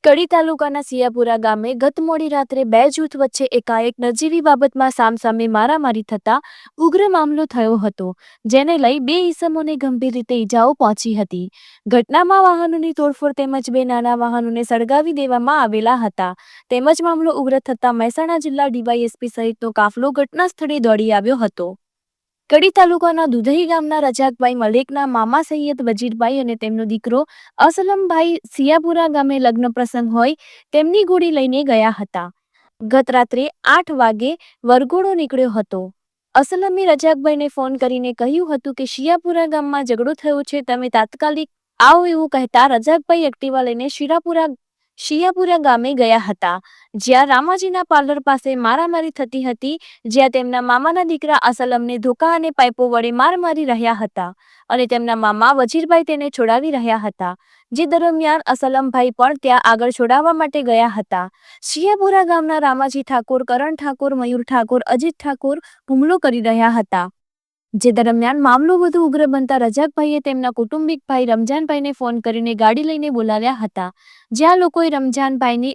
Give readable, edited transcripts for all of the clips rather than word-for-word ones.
કડી તાલુકાના સિયાપુરા ગામે ગત મોડી રાત્રે બે જૂથ વચ્ચે એકાએક નજીવી બાબતમાં સામસામે મારામારી થતા ઉગ્ર મામલો થયો હતો, જેને લઈ બે ઈસમોને ગંભીર રીતે ઈજાઓ પહોંચી હતી. ઘટનામાં વાહનોની તોડફોડ તેમજ બે નાના વાહનોને સળગાવી દેવામાં આવેલા હતા. તેમજ મામલો ઉગ્ર થતા મહેસાણા જિલ્લા ડીવાયએસપી સહિતનો કાફલો ઘટના સ્થળે દોડી આવ્યો હતો. કડી તાલુકાના દુધઈ ગામના રજાકભાઈ મલેકના મામા સૈયદ વજીરભાઈ અને તેમનો દીકરો અસલમભાઈ સિયાપુરા ગામે લગ્ન પ્રસંગ હોય તેમની ગોળી લઈને ગયા હતા. ગત રાત્રે 8 વાગે વરઘોડો નીકળ્યો હતો. અસલમે રજાકભાઈને ફોન કરીને કહ્યું હતું કે શિયાપુરા ગામમાં ઝઘડો થયો છે, તમે તાત્કાલિક આવો એવું કહેતા રજાકભાઈ એક્ટિવા લઈને શિયાપુરા ગામે ગયા હતા, જ્યાં રામાજીના પાર્લર પાસે મારામારી થતી હતી, જ્યાં તેમના મામાના દીકરા અસલમને ધોકા અને પાઇપો વડે માર મારી રહ્યા હતા અને તેમના મામા વજીરભાઈ તેને છોડાવી રહ્યા હતા, જે દરમિયાન અસલમભાઈ પણ ત્યાં આગળ છોડાવવા માટે ગયા હતા. શિયાપુરા ગામના રામાજી ઠાકોર, કરણ ઠાકોર, મયુર ઠાકોર, અજીત ઠાકોર હુમલો કરી રહ્યા હતા, જે દરમિયાન મામલો વધુ ઉગ્ર બનતા રજાકભાઈએ તેમના કુટુંબિક ભાઈ રમજાનભાઈને ફોન કરીને ગાડી લઈને બોલાવ્યા હતા, જ્યાં લોકોએ રમજાનભાઈની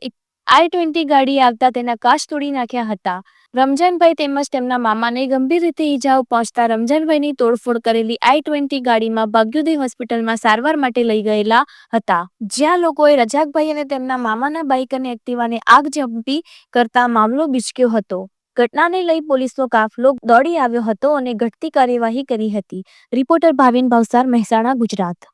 i20 ગાડી આવતા તેના કાચ તોડી નાખ્યા હતા. રમજાનભાઈ તેમજ તેમના મામાને ગંભીર રીતે ઈજાઓ પહોંચતા રમજાનભાઈની તોડફોડ કરેલી i20 ગાડીમાં ભાગ્યોદય હોસ્પિટલમાં સારવાર માટે લઈ ગયેલા હતા, જ્યાં લોકોએ રજાકભાઈ અને તેમના મામાના બાઇક અને એક્ટિવાને આગ ઝંપી કરતા મામલો બીચક્યો હતો. ઘટનાને લઈ પોલીસનો કાફલો દોડી આવ્યો હતો અને ઘટતી કાર્યવાહી કરી હતી. રિપોર્ટર ભાવિન ભાવસાર, મહેસાણા, ગુજરાત.